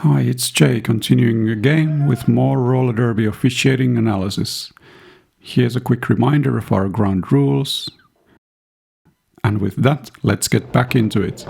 Hi, it's Jay, continuing again with more roller derby officiating analysis. Here's a quick reminder of our ground rules. And with that, let's get back into it.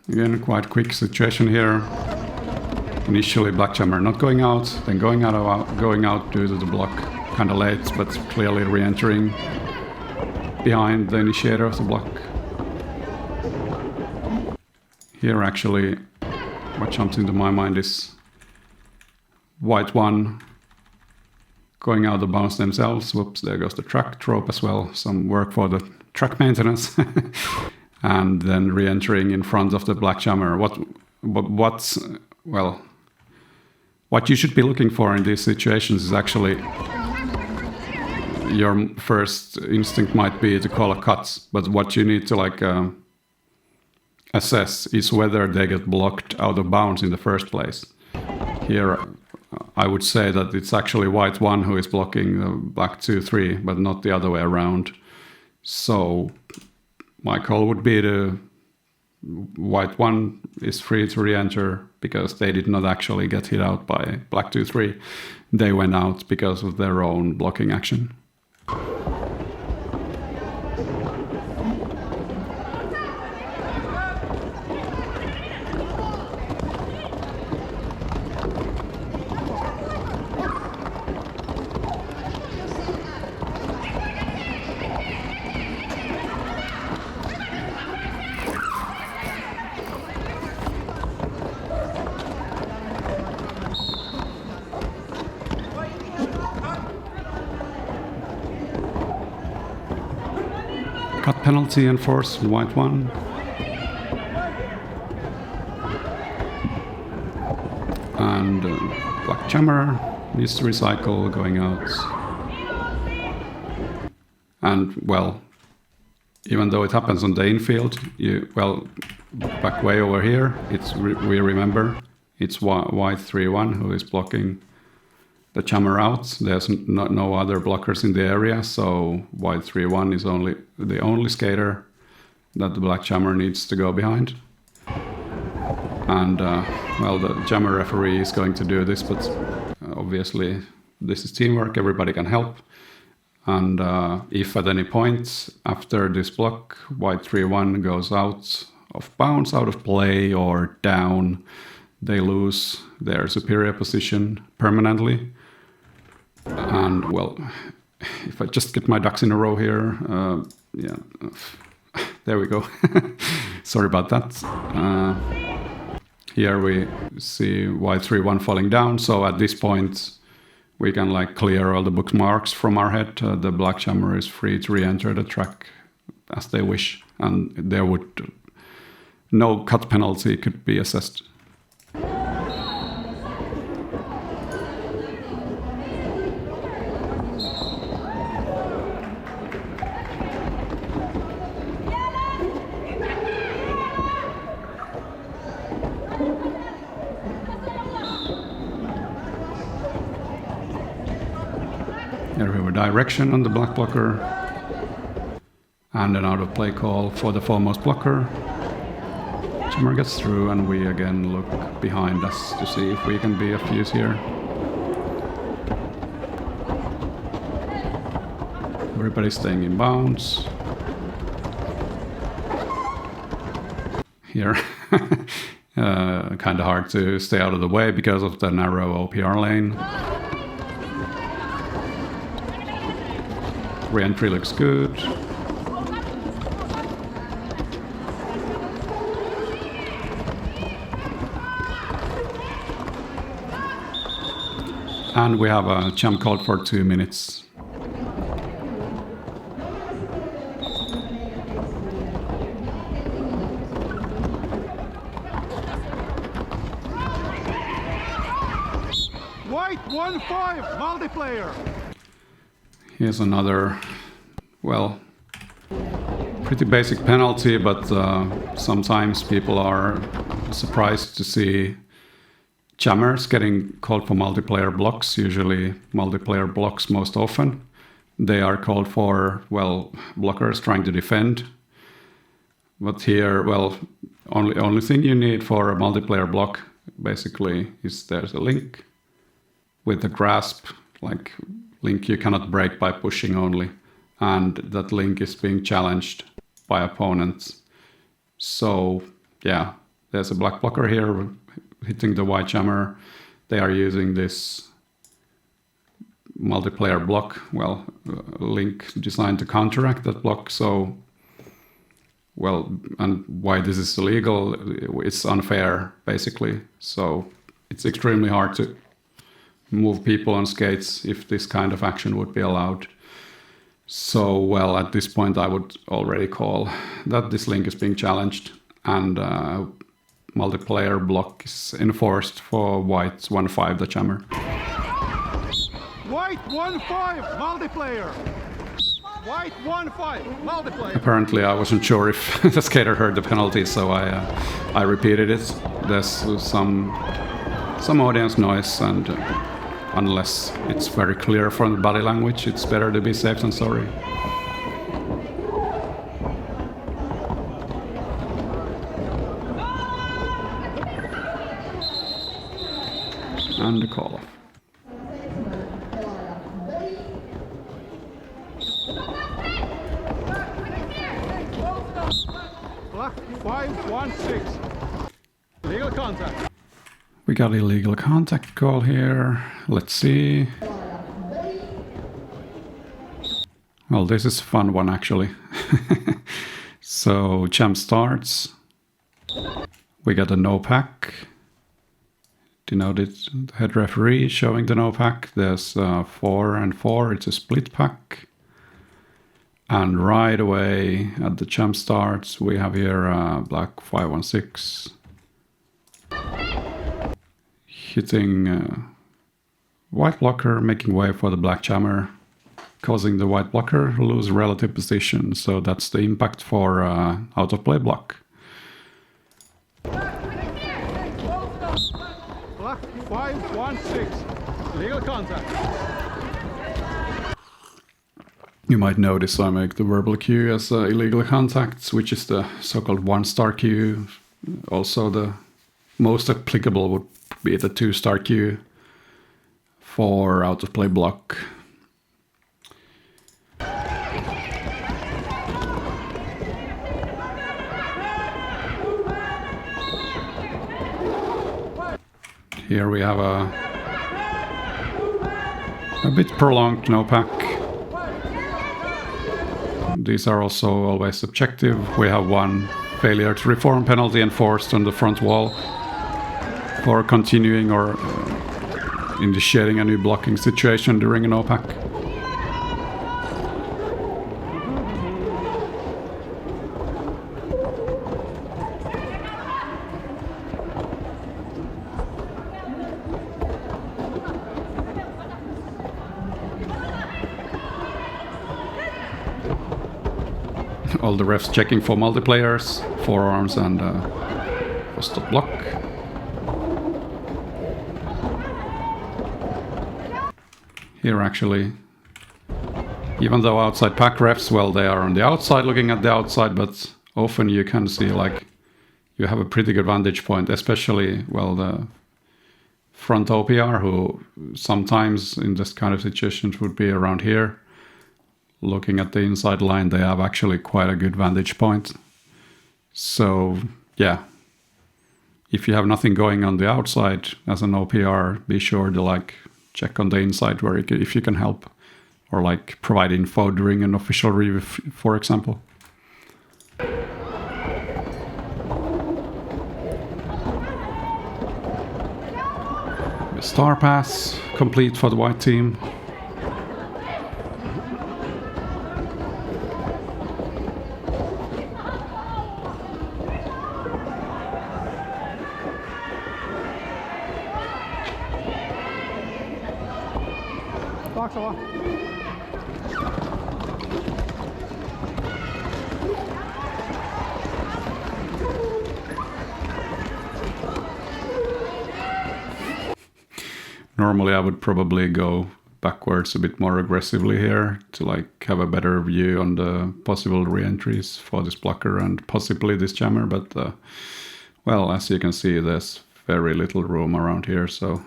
Again, quite quick situation here. Initially black jammer not going out, then going out due to the block kind of late, but clearly re-entering behind the initiator of the block. Here actually, what jumps into my mind is white one going out of bounds themselves. Whoops, there goes the track trope as well. Some work for the track maintenance. And then re-entering in front of the black jammer. What you should be looking for in these situations is actually your first instinct might be to call a cut, but what you need to assess is whether they get blocked out of bounds in the first place. Here, I would say that it's actually white one who is blocking black 2-3, but not the other way around. So my call would be the white one is free to re-enter because they did not actually get hit out by black 2-3. They went out because of their own blocking action. Cut penalty enforced, white one. And black jammer needs to recycle, going out. And well, even though it happens on the infield, back way over here, we remember it's white 3-1 who is blocking the jammer out. There's no other blockers in the area, so white 3-1 is the only skater that the black jammer needs to go behind. And the jammer referee is going to do this, but obviously this is teamwork, everybody can help. And if at any point after this block white 3-1 goes out of bounds, out of play or down, they lose their superior position permanently. And well, if I just get my ducks in a row here, there we go. Sorry about that. Here we see white 3-1 falling down. So at this point, we can clear all the bookmarks from our head. The black jammer is free to re-enter the track as they wish, and no cut penalty could be assessed. Here we have a direction on the black blocker and an out of play call for the foremost blocker. Jammer gets through and we again look behind us to see if we can be a fuse here. Everybody's staying in bounds. Here, kind of hard to stay out of the way because of the narrow OPR lane. Re-entry looks good. And we have a jump called for 2 minutes. White 1-5 multiplayer. Here's another, pretty basic penalty, but sometimes people are surprised to see jammers getting called for multiplayer blocks, usually multiplayer blocks most often. They are called for, well, blockers trying to defend. But here, well, only thing you need for a multiplayer block basically is there's a link with the grasp, like link you cannot break by pushing only. And that link is being challenged by opponents. So yeah, there's a black blocker here hitting the white jammer. They are using this multiplayer block, well, link designed to counteract that block. So, well, and why this is illegal, it's unfair, basically. So it's extremely hard to move people on skates if this kind of action would be allowed. So, well, at this point, I would already call that this link is being challenged, and multiplayer block is enforced for white 1-5 the jammer. White 1-5 multiplayer. White 1-5 multiplayer. Apparently, I wasn't sure if the skater heard the penalty, so I repeated it. There's some audience noise, and unless it's very clear from the body language, it's better to be safe than sorry. And the call off. Black 5-1-6. Legal contact. We got illegal contact call here. Let's see. Well, this is a fun one actually. So jam starts. We got a no pack. Denoted head referee showing the no pack. There's 4 and 4. It's a split pack. And right away at the jam starts, we have here black 5-1-6. Hitting white blocker, making way for the black jammer, causing the white blocker lose relative position. So that's the impact for out of play block. Black 5-1-6. Legal contact. You might notice I make the verbal cue as illegal contacts, which is the so-called 1-star cue. Also the most applicable would be the 2-star cue for out of play block. Here we have a bit prolonged no pack. These are also always subjective. We have one failure to reform penalty enforced on the front wall for continuing or initiating a new blocking situation during an no-pack. All the refs checking for multiplayers, forearms and for stop block. Here actually, even though outside pack refs, well, they are on the outside looking at the outside, but often you can see like you have a pretty good vantage point, especially, well, the front OPR, who sometimes in this kind of situations would be around here. Looking at the inside line, they have actually quite a good vantage point. So, yeah, if you have nothing going on the outside as an OPR, be sure to like check on the inside where if you can help, or like provide info during an official review, for example. The star pass complete for the white team. Normally I would probably go backwards a bit more aggressively here to like have a better view on the possible re-entries for this blocker and possibly this jammer, but well, as you can see, there's very little room around here, so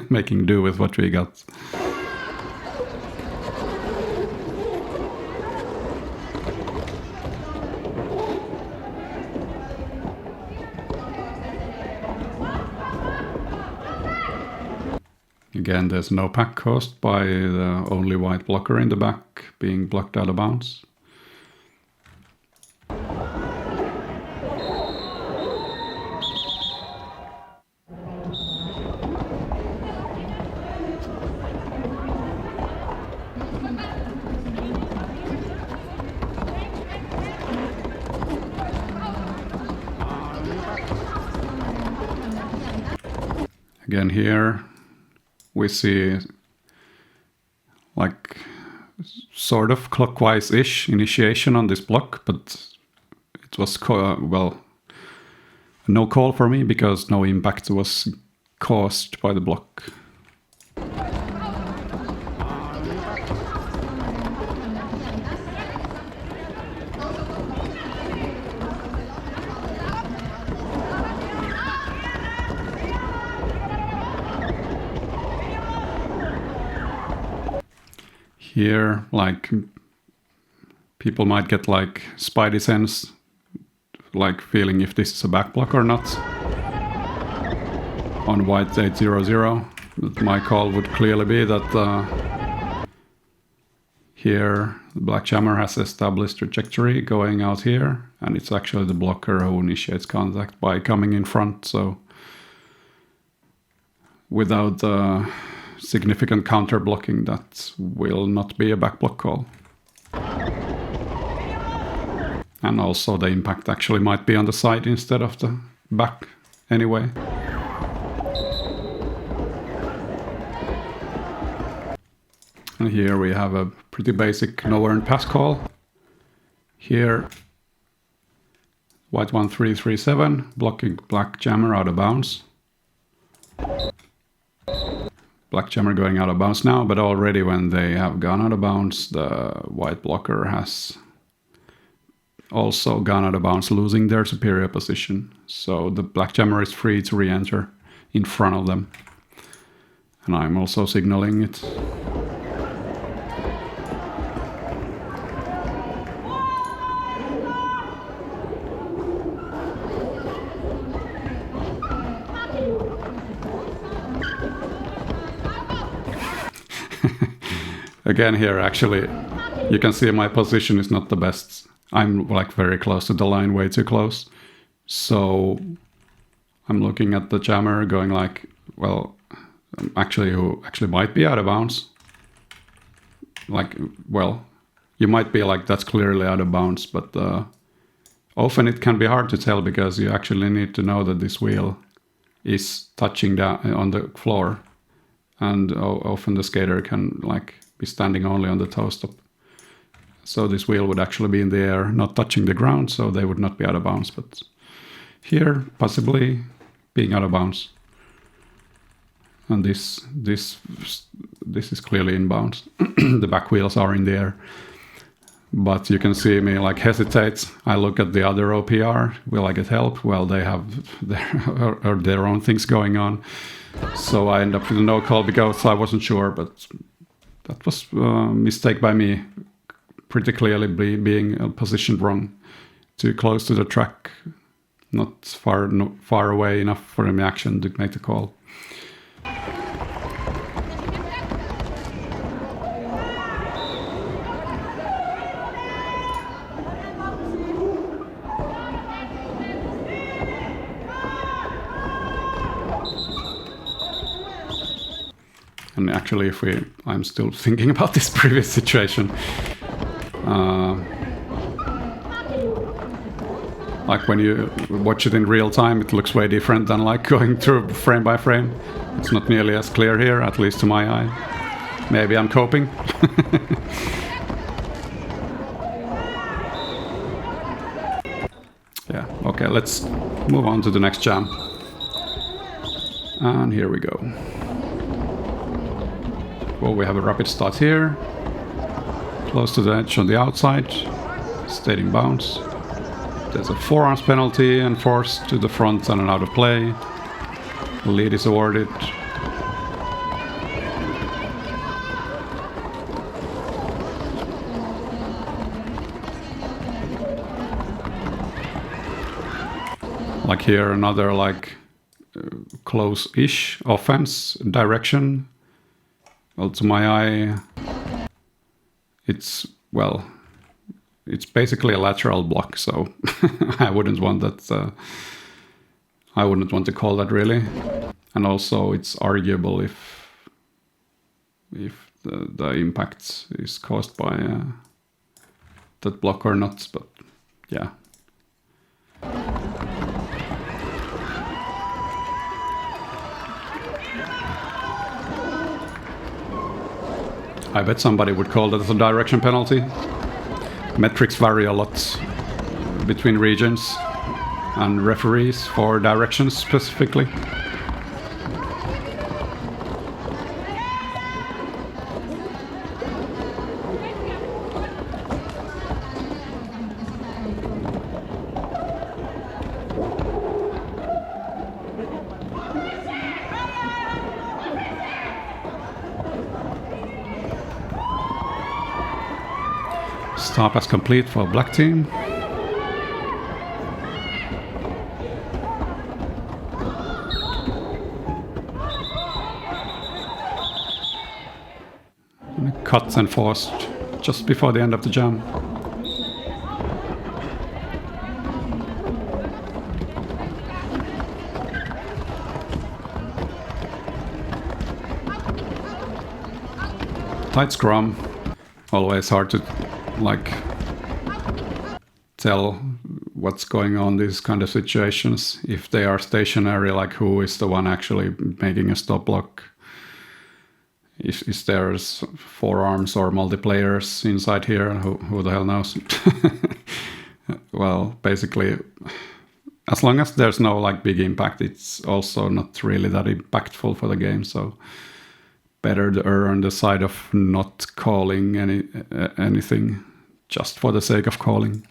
making do with what we got. Again, there's no pack caused by the only white blocker in the back being blocked out of bounds. Again here, we see like sort of clockwise-ish initiation on this block, but it was, well, no call for me because no impact was caused by the block. Here, like, people might get like spidey sense, like feeling if this is a back block or not. On white 800, but my call would clearly be that here the black jammer has established trajectory going out here, and it's actually the blocker who initiates contact by coming in front, so without significant counter blocking, that will not be a back block call. And also the impact actually might be on the side instead of the back anyway. And here we have a pretty basic no earned pass call. Here white 1337 blocking black jammer out of bounds. Black jammer going out of bounds now, but already when they have gone out of bounds, the white blocker has also gone out of bounds, losing their superior position. So the black jammer is free to re-enter in front of them. And I'm also signaling it. Again here, actually, you can see my position is not the best. I'm like very close to the line, way too close. So I'm looking at the jammer going like, well, actually who actually might be out of bounds. Like, well, you might be like, that's clearly out of bounds, but often it can be hard to tell because you actually need to know that this wheel is touching down on the floor. And often the skater can like be standing only on the toe stop. So this wheel would actually be in the air, not touching the ground, so they would not be out of bounds. But here, possibly being out of bounds. And this is clearly in bounds. The back wheels are in the air. But you can see me like hesitate. I look at the other OPR. Will I get help? Well, they have their own things going on. So I end up with a no call because I wasn't sure, but that was a mistake by me. Pretty clearly being positioned wrong, too close to the track, not far away enough for the action to make the call. And actually, I'm still thinking about this previous situation. Like when you watch it in real time, it looks way different than like going through frame by frame. It's not nearly as clear here, at least to my eye. Maybe I'm coping. Yeah, okay, let's move on to the next jam. And here we go. Well, we have a rapid start here. Close to the edge on the outside. Stayed in bounds. There's a forearms penalty and forced to the front and out of play. Lead is awarded. Like here, another like close-ish offense direction. Well, to my eye, it's basically a lateral block, so I wouldn't want that. I wouldn't want to call that really. And also, it's arguable if the impact is caused by that block or not. But yeah. I bet somebody would call that a direction penalty. Metrics vary a lot between regions and referees for directions specifically. Stop as complete for black team. And cut and forced just before the end of the jam. Tight scrum. Always hard to like tell what's going on in these kind of situations. If they are stationary, like who is the one actually making a stop block? Is there forearms or multiplayers inside here? Who the hell knows? Well, basically, as long as there's no like big impact, it's also not really that impactful for the game. So better to err on the side of not calling anything just for the sake of calling.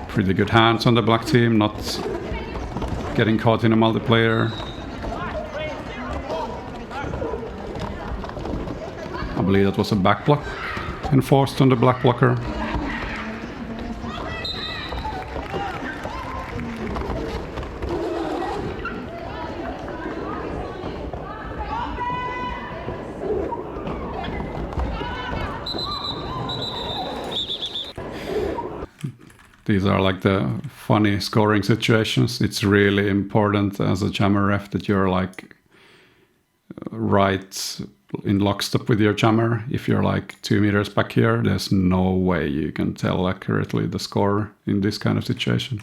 Pretty good hands on the black team, not getting caught in a multiplayer. I believe that was a back block enforced on the black blocker. These are like the funny scoring situations. It's really important as a jammer ref that you're like right in lockstep with your jammer. If you're like 2 meters back here, there's no way you can tell accurately the score in this kind of situation.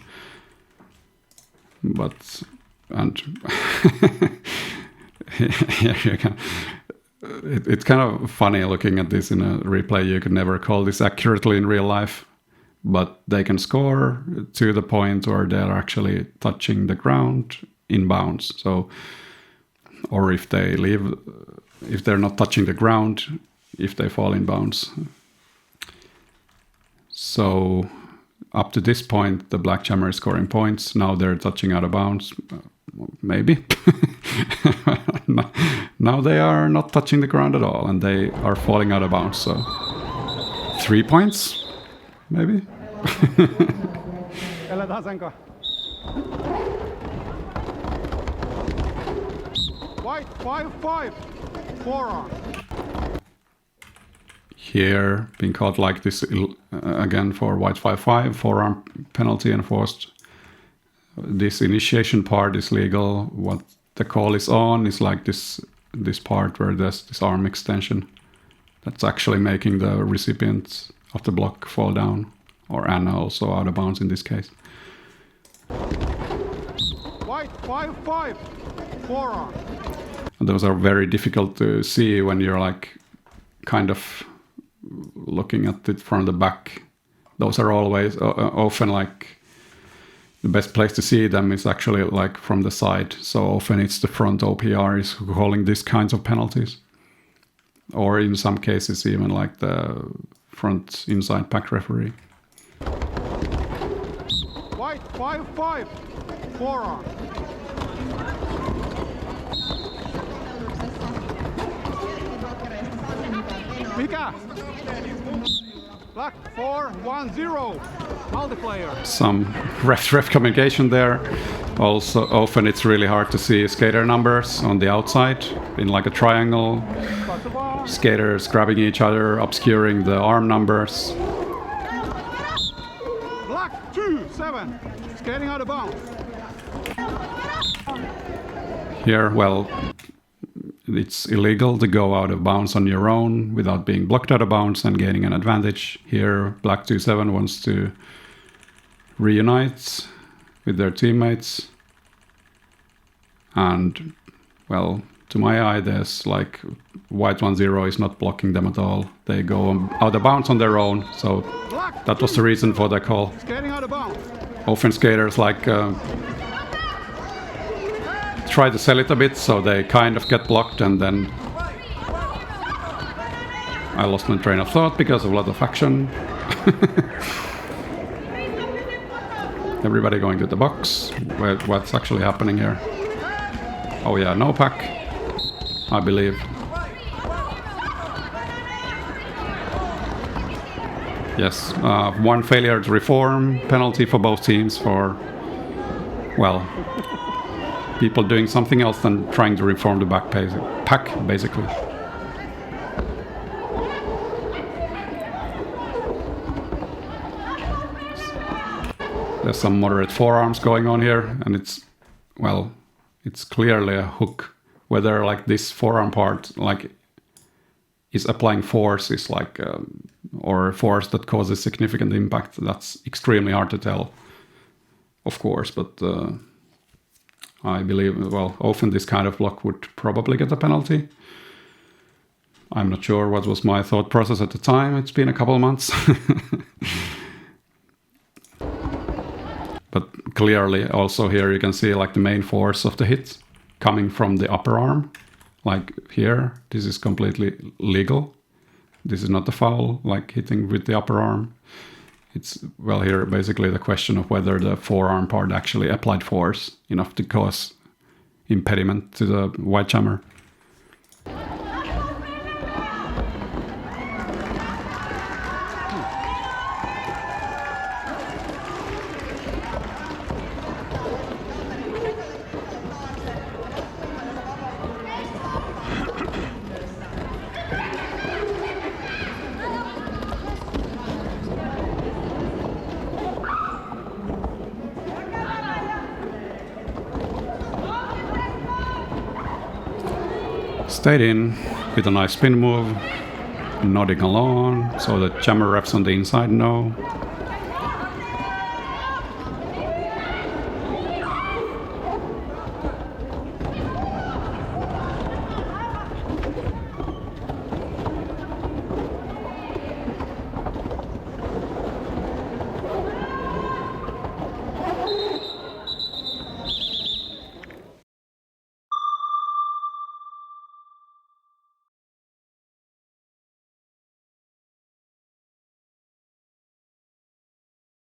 But, and here you can. It's kind of funny looking at this in a replay. You could never call this accurately in real life. But they can score to the point where they're actually touching the ground in bounds. So, or if they leave, if they're not touching the ground, if they fall in bounds. So, up to this point, the black jammer is scoring points. Now they're touching out of bounds. Maybe. Now they are not touching the ground at all, and they are falling out of bounds. So, 3 points. Maybe. White 5-5. Forearm. Here, being caught like this again for white 5-5, forearm penalty enforced. This initiation part is legal. What the call is on is like this part where there's this arm extension. That's actually making the recipient of the block fall down, and also out of bounds in this case. White 5-5. Forearm. And those are very difficult to see when you're like kind of looking at it from the back. Those are always often like the best place to see them is actually like from the side. So often it's the front OPRs who are calling these kinds of penalties. Or in some cases even like the front inside pack referee. White 5-5. 4 on. Mikä? Black 4-1-0. Multiplayer. Some ref communication there. Also, often it's really hard to see skater numbers on the outside in like a triangle. Skaters grabbing each other, obscuring the arm numbers. Black 2-7. Skating out of bounds. Here, well, it's illegal to go out of bounds on your own without being blocked out of bounds and gaining an advantage. Here, Black 2-7 wants to reunite with their teammates. And, well, to my eye, there's like White 1-0 is not blocking them at all. They go out of bounds on their own, so that was the reason for the call. Skating out of bounds. Often skaters like try to sell it a bit, so they kind of get blocked, and then I lost my train of thought because of a lot of action. Everybody going to the box. What's actually happening here? Oh yeah, no pack, I believe. Yes, one failure to reform, penalty for both teams for, well, people doing something else than trying to reform the pack, basically. There's some moderate forearms going on here, and it's, well, it's clearly a hook. Whether like this forearm part like is applying force is like, or force that causes significant impact, that's extremely hard to tell, of course, but I believe, well, often this kind of block would probably get a penalty. I'm not sure what was my thought process at the time. It's been a couple of months. But clearly also here you can see like the main force of the hit coming from the upper arm. Like here, this is completely legal. This is not a foul, like hitting with the upper arm. It's, well, here basically the question of whether the forearm part actually applied force enough to cause impediment to the white jammer. Stayed in with a nice spin move, nodding along, so the jammer refs on the inside know.